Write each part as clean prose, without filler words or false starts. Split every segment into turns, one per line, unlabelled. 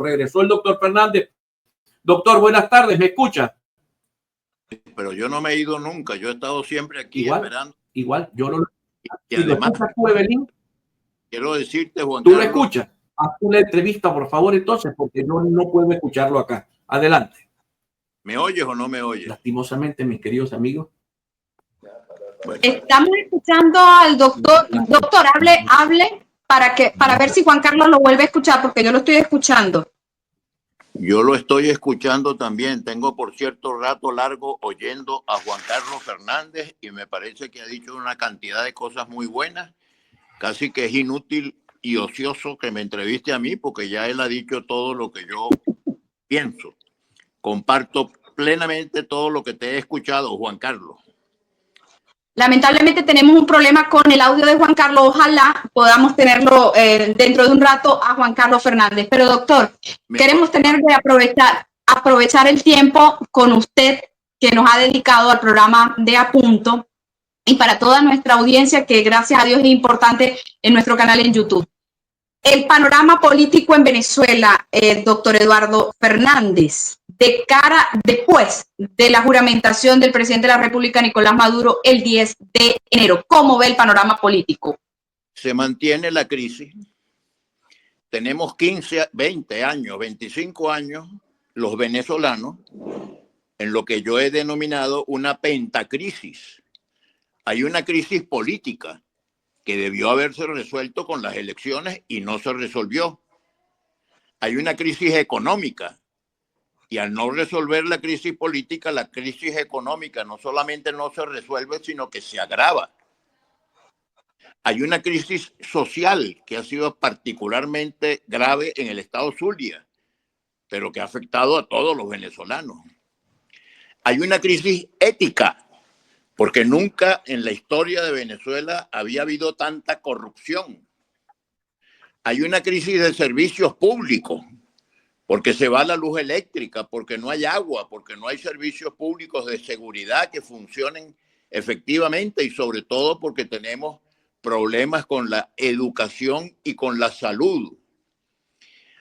Regresó el doctor Fernández. Doctor, buenas tardes, ¿me escucha?
Pero yo no me he ido nunca, yo he estado siempre aquí esperando.
Igual, yo no lo
y además,
escuchas tú, Evelyn.
Quiero decirte, Juan
¿Tú
Carlos,
lo escuchas? Haz una entrevista, por favor, entonces, porque yo no puedo escucharlo acá. Adelante.
¿Me oyes o no me oyes?
Lastimosamente, mis queridos amigos.
Bueno. Estamos escuchando al doctor. Doctor, hable para ver si Juan Carlos lo vuelve a escuchar, porque yo lo estoy escuchando.
Yo lo estoy escuchando también. Tengo, por cierto, rato largo oyendo a Juan Carlos Fernández y me parece que ha dicho una cantidad de cosas muy buenas. Casi que es inútil y ocioso que me entreviste a mí porque ya él ha dicho todo lo que yo pienso. Comparto plenamente todo lo que te he escuchado, Juan Carlos.
Lamentablemente tenemos un problema con el audio de Juan Carlos. Ojalá podamos tenerlo dentro de un rato a Juan Carlos Fernández. Pero doctor, queremos aprovechar el tiempo con usted que nos ha dedicado al programa de A Punto y para toda nuestra audiencia que gracias a Dios es importante en nuestro canal en YouTube. El panorama político en Venezuela, doctor Eduardo Fernández, de cara después de la juramentación del presidente de la República, Nicolás Maduro, el 10 de enero. ¿Cómo ve el panorama político?
Se mantiene la crisis. Tenemos 15, 20 años, 25 años, los venezolanos, en lo que yo he denominado una pentacrisis. Hay una crisis política que debió haberse resuelto con las elecciones y no se resolvió. Hay una crisis económica y al no resolver la crisis política, la crisis económica no solamente no se resuelve, sino que se agrava. Hay una crisis social que ha sido particularmente grave en el estado Zulia, pero que ha afectado a todos los venezolanos. Hay una crisis ética, porque nunca en la historia de Venezuela había habido tanta corrupción. Hay una crisis de servicios públicos, porque se va la luz eléctrica, porque no hay agua, porque no hay servicios públicos de seguridad que funcionen efectivamente y sobre todo porque tenemos problemas con la educación y con la salud.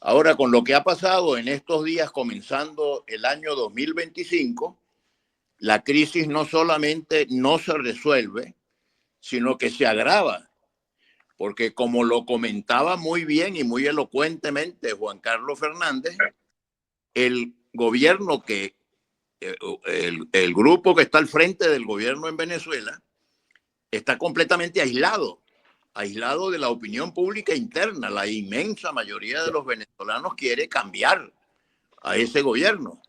Ahora, con lo que ha pasado en estos días, comenzando el año 2025, la crisis no solamente no se resuelve, sino que se agrava. Porque como lo comentaba muy bien y muy elocuentemente Juan Carlos Fernández, el gobierno el grupo que está al frente del gobierno en Venezuela está completamente aislado de la opinión pública interna. La inmensa mayoría de los venezolanos quiere cambiar a ese gobierno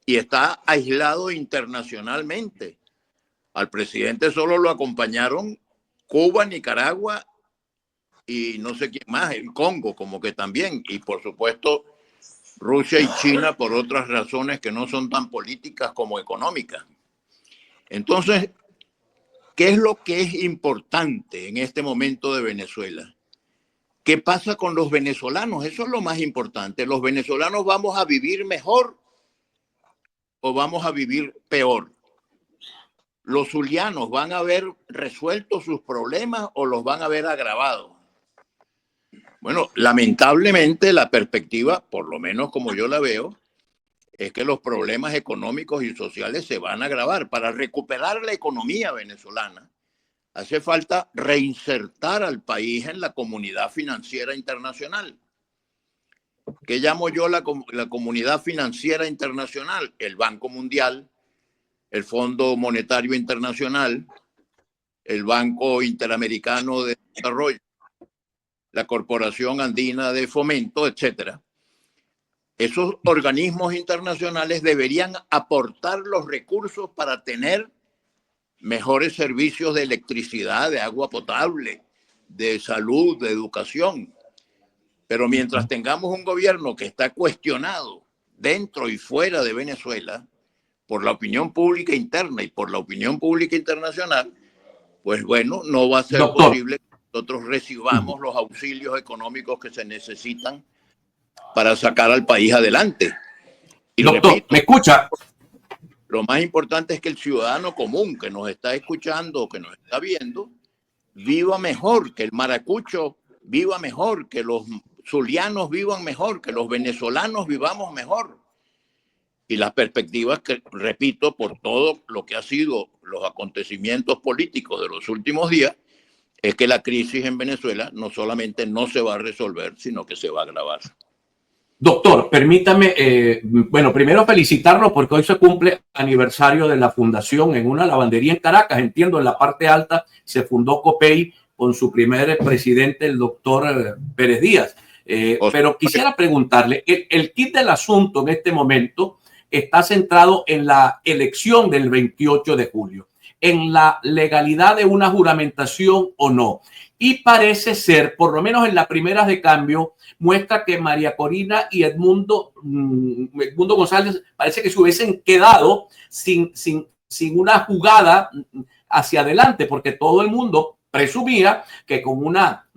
y está aislado internacionalmente. Al presidente solo lo acompañaron Cuba, Nicaragua y no sé quién más, el Congo como que también, y por supuesto Rusia y China por otras razones que no son tan políticas como económicas. Entonces, ¿qué es lo que es importante en este momento de Venezuela? ¿Qué pasa con los venezolanos? Eso es lo más importante. ¿Los venezolanos vamos a vivir mejor o vamos a vivir peor? ¿Los zulianos van a haber resuelto sus problemas o los van a ver agravados? Bueno, lamentablemente la perspectiva, por lo menos como yo la veo, es que los problemas económicos y sociales se van a agravar. Para recuperar la economía venezolana, hace falta reinsertar al país en la comunidad financiera internacional. ¿Qué llamo yo la comunidad financiera internacional? El Banco Mundial, el Fondo Monetario Internacional, el Banco Interamericano de Desarrollo, la Corporación Andina de Fomento, etcétera. Esos organismos internacionales deberían aportar los recursos para tener mejores servicios de electricidad, de agua potable, de salud, de educación. Pero mientras tengamos un gobierno que está cuestionado dentro y fuera de Venezuela por la opinión pública interna y por la opinión pública internacional, pues bueno, no va a ser posible que nosotros recibamos los auxilios económicos que se necesitan para sacar al país adelante. Y
doctor, repito, ¿me escucha?
Lo más importante es que el ciudadano común que nos está escuchando o que nos está viendo viva mejor, que el maracucho viva mejor, que los zulianos vivan mejor, que los venezolanos vivamos mejor. Y las perspectivas que, repito, por todo lo que ha sido los acontecimientos políticos de los últimos días, es que la crisis en Venezuela no solamente no se va a resolver, sino que se va a agravar.
Doctor, permítame, bueno, primero felicitarlo porque hoy se cumple aniversario de la fundación en una lavandería en Caracas. Entiendo, en la parte alta se fundó COPEI con su primer presidente, el doctor Pérez Díaz. Pero quisiera preguntarle, el kit del asunto en este momento está centrado en la elección del 28 de julio, en la legalidad de una juramentación o no. Y parece ser, por lo menos en las primeras de cambio, muestra que María Corina y Edmundo González parece que se hubiesen quedado sin una jugada hacia adelante, porque todo el mundo presumía que con una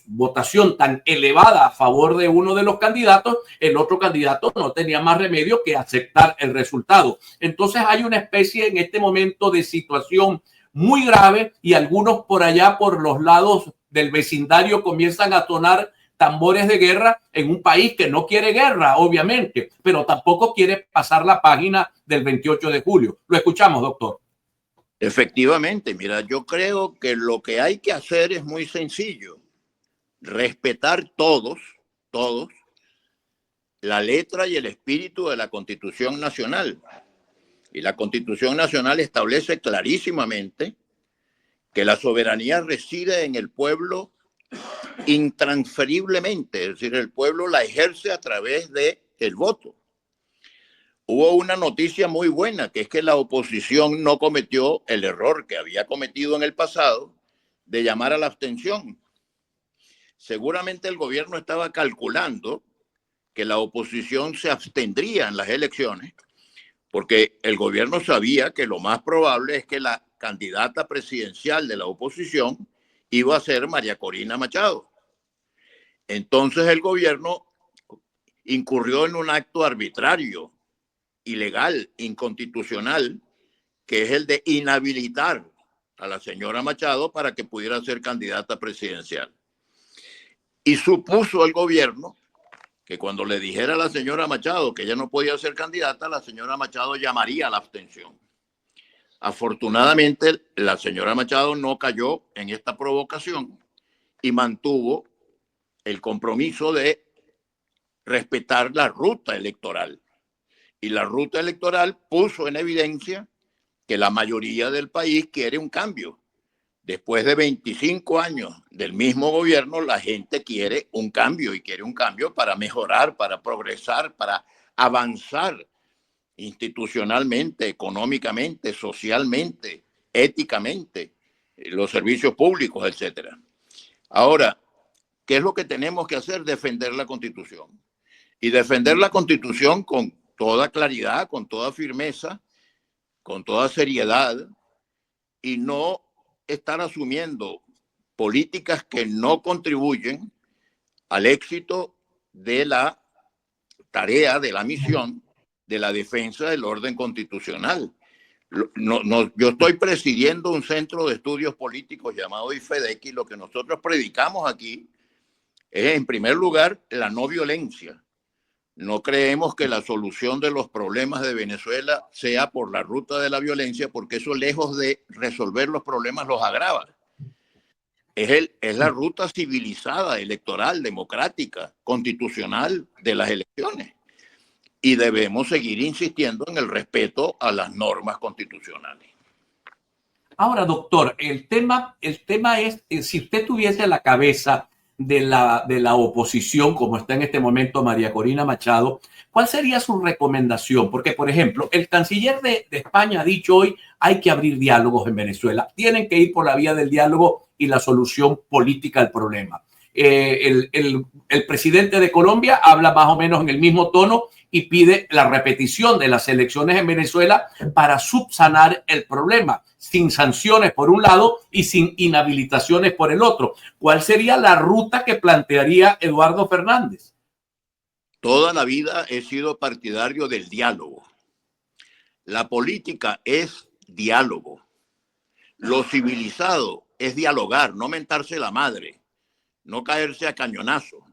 votación tan elevada a favor de uno de los candidatos, el otro candidato no tenía más remedio que aceptar el resultado. Entonces hay una especie en este momento de situación muy grave y algunos por allá, por los lados del vecindario, comienzan a sonar tambores de guerra en un país que no quiere guerra, obviamente, pero tampoco quiere pasar la página del 28 de julio. Lo escuchamos, doctor.
Efectivamente, mira, yo creo que lo que hay que hacer es muy sencillo. Respetar todos, la letra y el espíritu de la Constitución Nacional. Y la Constitución Nacional establece clarísimamente que la soberanía reside en el pueblo intransferiblemente, es decir, el pueblo la ejerce a través del voto. Hubo una noticia muy buena, que es que la oposición no cometió el error que había cometido en el pasado de llamar a la abstención. Seguramente el gobierno estaba calculando que la oposición se abstendría en las elecciones, porque el gobierno sabía que lo más probable es que la candidata presidencial de la oposición iba a ser María Corina Machado. Entonces el gobierno incurrió en un acto arbitrario, ilegal, inconstitucional, que es el de inhabilitar a la señora Machado para que pudiera ser candidata presidencial. Y supuso el gobierno que cuando le dijera a la señora Machado que ella no podía ser candidata, la señora Machado llamaría a la abstención. Afortunadamente, la señora Machado no cayó en esta provocación y mantuvo el compromiso de respetar la ruta electoral. Y la ruta electoral puso en evidencia que la mayoría del país quiere un cambio. Después de 25 años del mismo gobierno, la gente quiere un cambio y quiere un cambio para mejorar, para progresar, para avanzar institucionalmente, económicamente, socialmente, éticamente, los servicios públicos, etc. Ahora, ¿qué es lo que tenemos que hacer? Defender la Constitución. Y defender la Constitución con toda claridad, con toda firmeza, con toda seriedad, y no estar asumiendo políticas que no contribuyen al éxito de la tarea, de la misión de la defensa del orden constitucional. Yo estoy presidiendo un centro de estudios políticos llamado IFEDEC, y lo que nosotros predicamos aquí es, en primer lugar, la no violencia. No creemos que la solución de los problemas de Venezuela sea por la ruta de la violencia, porque eso, lejos de resolver los problemas, los agrava. Es la ruta civilizada, electoral, democrática, constitucional de las elecciones. Y debemos seguir insistiendo en el respeto a las normas constitucionales.
Ahora, doctor, el tema es, si usted tuviese a la cabeza de la oposición, como está en este momento María Corina Machado, ¿cuál sería su recomendación? Porque, por ejemplo, el canciller de España ha dicho hoy, hay que abrir diálogos en Venezuela, tienen que ir por la vía del diálogo y la solución política al problema. El presidente de Colombia habla más o menos en el mismo tono y pide la repetición de las elecciones en Venezuela para subsanar el problema, sin sanciones por un lado y sin inhabilitaciones por el otro. ¿Cuál sería la ruta que plantearía Eduardo Fernández?
Toda la vida he sido partidario del diálogo. La política es diálogo. Lo civilizado es dialogar, no mentarse la madre, no caerse a cañonazo,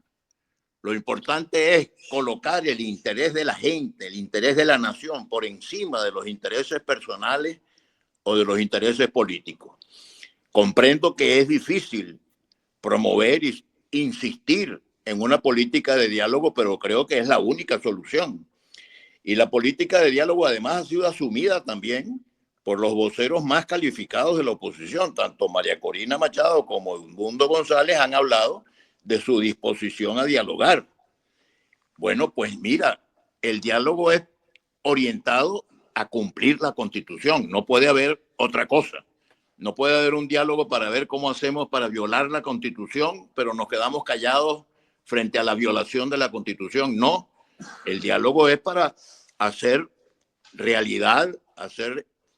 Lo importante es colocar el interés de la gente, el interés de la nación por encima de los intereses personales o de los intereses políticos. Comprendo que es difícil promover y insistir en una política de diálogo, pero creo que es la única solución. Y la política de diálogo además ha sido asumida también por los voceros más calificados de la oposición. Tanto María Corina Machado como Edmundo González han hablado de su disposición a dialogar. Bueno, pues mira, el diálogo es orientado a cumplir la Constitución. No puede haber otra cosa. No puede haber un diálogo para ver cómo hacemos para violar la Constitución, pero nos quedamos callados frente a la violación de la Constitución. No, el diálogo es para hacer realidad,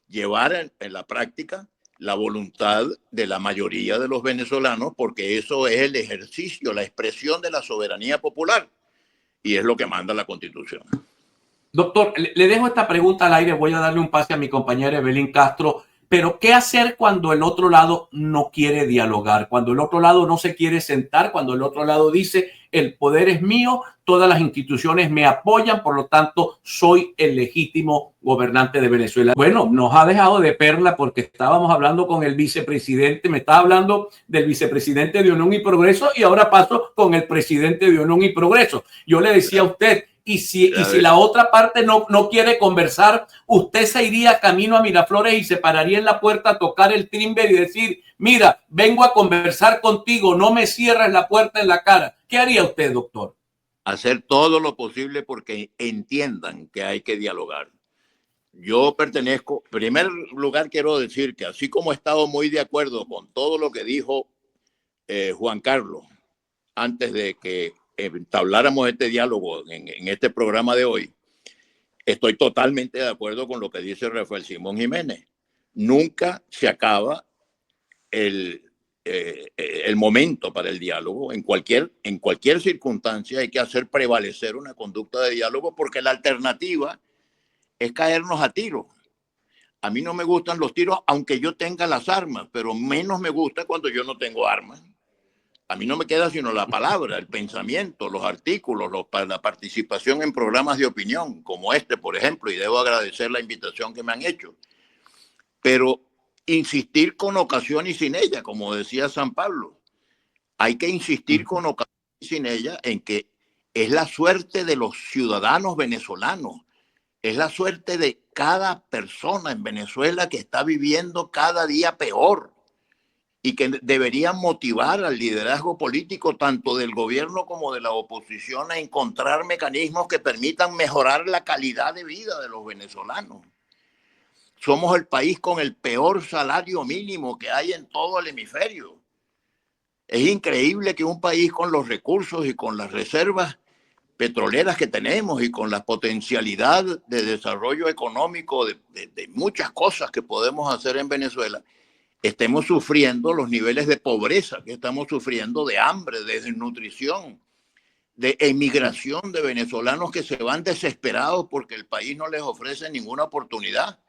llevar en la práctica la voluntad de la mayoría de los venezolanos, porque eso es el ejercicio, la expresión de la soberanía popular, y es lo que manda la Constitución.
Doctor, le dejo esta pregunta al aire, voy a darle un pase a mi compañera Evelyn Castro, pero ¿qué hacer cuando el otro lado no quiere dialogar? Cuando el otro lado no se quiere sentar, cuando el otro lado dice, el poder es mío, todas las instituciones me apoyan, por lo tanto, soy el legítimo gobernante de Venezuela. Bueno, nos ha dejado de perla porque estábamos hablando con el vicepresidente, me estaba hablando del vicepresidente de Unión y Progreso y ahora paso con el presidente de Unión y Progreso. Yo le decía a usted, y si la otra parte no quiere conversar, usted se iría camino a Miraflores y se pararía en la puerta a tocar el timbre y decir, mira, vengo a conversar contigo, no me cierres la puerta en la cara. ¿Qué haría usted, doctor?
Hacer todo lo posible porque entiendan que hay que dialogar. Yo pertenezco, en primer lugar quiero decir que así como he estado muy de acuerdo con todo lo que dijo Juan Carlos antes de que entabláramos este diálogo en este programa de hoy, estoy totalmente de acuerdo con lo que dice Rafael Simón Jiménez. Nunca se acaba el momento para el diálogo. En cualquier circunstancia hay que hacer prevalecer una conducta de diálogo porque la alternativa es caernos a tiros. A mí no me gustan los tiros aunque yo tenga las armas, pero menos me gusta cuando yo no tengo armas. A mí no me queda sino la palabra, el pensamiento, los artículos, la participación en programas de opinión, como este, por ejemplo, y debo agradecer la invitación que me han hecho. Pero insistir con ocasión y sin ella, como decía San Pablo, hay que insistir con ocasión y sin ella en que es la suerte de los ciudadanos venezolanos, es la suerte de cada persona en Venezuela que está viviendo cada día peor, y que debería motivar al liderazgo político tanto del gobierno como de la oposición a encontrar mecanismos que permitan mejorar la calidad de vida de los venezolanos. Somos el país con el peor salario mínimo que hay en todo el hemisferio. Es increíble que un país con los recursos y con las reservas petroleras que tenemos y con la potencialidad de desarrollo económico de muchas cosas que podemos hacer en Venezuela, estemos sufriendo los niveles de pobreza que estamos sufriendo, de hambre, de desnutrición, de emigración de venezolanos que se van desesperados porque el país no les ofrece ninguna oportunidad.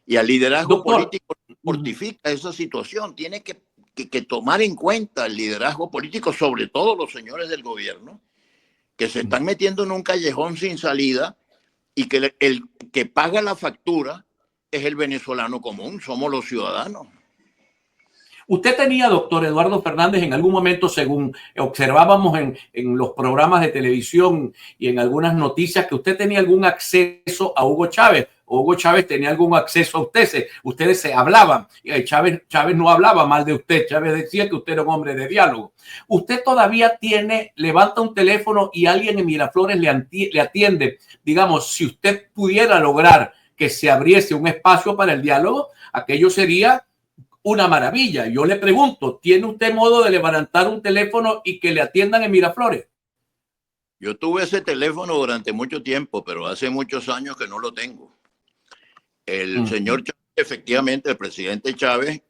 Y al liderazgo político fortifica esa situación. Tiene que tomar en cuenta el liderazgo político, sobre todo los señores del gobierno, que se están metiendo en un callejón sin salida y que el que paga la factura es el venezolano común, somos los ciudadanos.
Usted tenía, doctor Eduardo Fernández, en algún momento, según observábamos en los programas de televisión y en algunas noticias, que usted tenía algún acceso a Hugo Chávez. Hugo Chávez tenía algún acceso a ustedes se hablaban. Chávez no hablaba mal de usted. Chávez decía que usted era un hombre de diálogo. Usted todavía levanta un teléfono y alguien en Miraflores le atiende. Digamos, si usted pudiera lograr que se abriese un espacio para el diálogo, aquello sería una maravilla. Yo le pregunto, ¿tiene usted modo de levantar un teléfono y que le atiendan en Miraflores?
Yo tuve ese teléfono durante mucho tiempo, pero hace muchos años que no lo tengo. El señor Chávez, efectivamente, el presidente Chávez,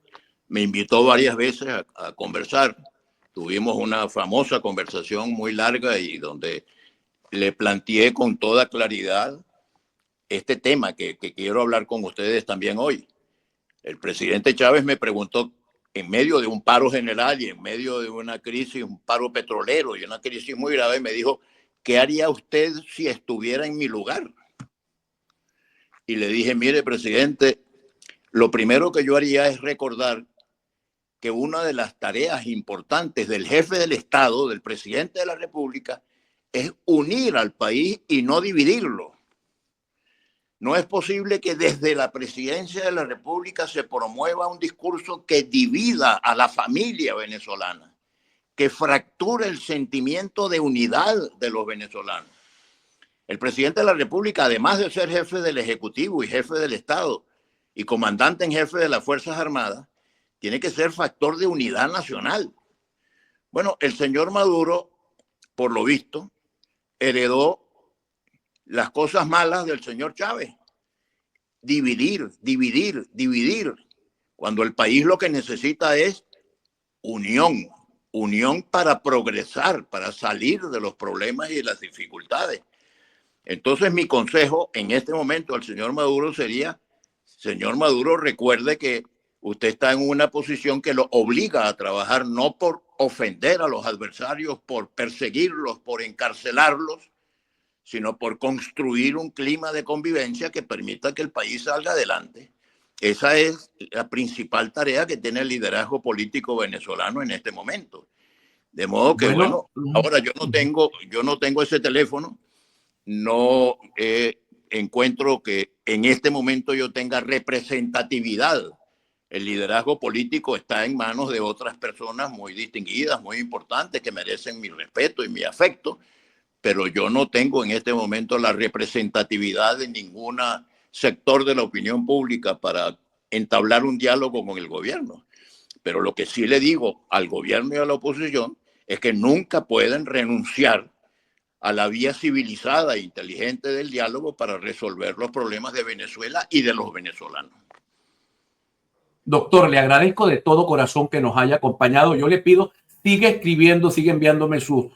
me invitó varias veces a conversar. Tuvimos una famosa conversación muy larga y donde le planteé con toda claridad este tema que quiero hablar con ustedes también hoy. El presidente Chávez me preguntó en medio de un paro general y en medio de una crisis, un paro petrolero y una crisis muy grave, me dijo, ¿qué haría usted si estuviera en mi lugar? Y le dije, mire, presidente, lo primero que yo haría es recordar que una de las tareas importantes del jefe del Estado, del presidente de la República, es unir al país y no dividirlo. No es posible que desde la presidencia de la República se promueva un discurso que divida a la familia venezolana, que fracture el sentimiento de unidad de los venezolanos. El presidente de la República, además de ser jefe del Ejecutivo y jefe del Estado y comandante en jefe de las Fuerzas Armadas, tiene que ser factor de unidad nacional. Bueno, el señor Maduro, por lo visto, heredó las cosas malas del señor Chávez. Dividir, dividir, dividir. Cuando el país lo que necesita es unión, unión para progresar, para salir de los problemas y de las dificultades. Entonces mi consejo en este momento al señor Maduro sería, señor Maduro, recuerde que usted está en una posición que lo obliga a trabajar no por ofender a los adversarios, por perseguirlos, por encarcelarlos, sino por construir un clima de convivencia que permita que el país salga adelante. Esa es la principal tarea que tiene el liderazgo político venezolano en este momento. De modo que, bueno, ahora yo no tengo ese teléfono, no encuentro que en este momento yo tenga representatividad. El liderazgo político está en manos de otras personas muy distinguidas, muy importantes, que merecen mi respeto y mi afecto, pero yo no tengo en este momento la representatividad de ningún sector de la opinión pública para entablar un diálogo con el gobierno. Pero lo que sí le digo al gobierno y a la oposición es que nunca pueden renunciar a la vía civilizada e inteligente del diálogo para resolver los problemas de Venezuela y de los venezolanos.
Doctor, le agradezco de todo corazón que nos haya acompañado. Yo le pido, sigue escribiendo, sigue enviándome sus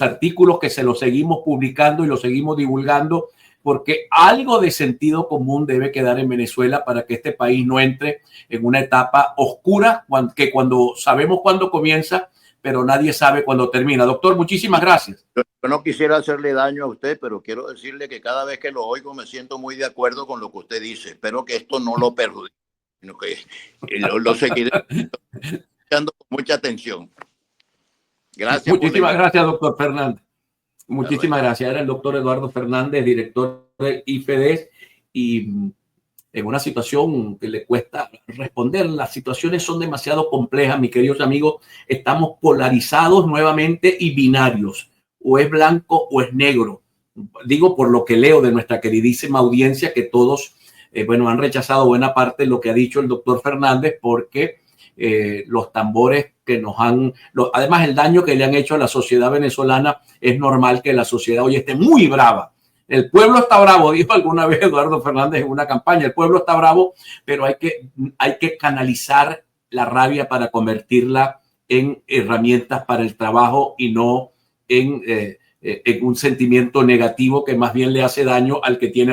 artículos, que se los seguimos publicando y los seguimos divulgando, porque algo de sentido común debe quedar en Venezuela para que este país no entre en una etapa oscura, que cuando sabemos cuándo comienza, pero nadie sabe cuándo termina. Doctor, muchísimas gracias.
Yo no quisiera hacerle daño a usted, pero quiero decirle que cada vez que lo oigo me siento muy de acuerdo con lo que usted dice. Espero que esto no lo perjudique, sino que lo seguiré escuchando con mucha atención. Gracias.
Muchísimas gracias, doctor Fernández. Muchísimas gracias. Era el doctor Eduardo Fernández, director del IFEDES, y en una situación que le cuesta responder. Las situaciones son demasiado complejas, mis queridos amigos. Estamos polarizados nuevamente y binarios. O es blanco o es negro. Digo por lo que leo de nuestra queridísima audiencia, que todos han rechazado buena parte de lo que ha dicho el doctor Fernández, porque los tambores que nos han... además, el daño que le han hecho a la sociedad venezolana, es normal que la sociedad hoy esté muy brava. El pueblo está bravo, dijo alguna vez Eduardo Fernández en una campaña. El pueblo está bravo, pero hay que canalizar la rabia para convertirla en herramientas para el trabajo y no en un sentimiento negativo que más bien le hace daño al que tiene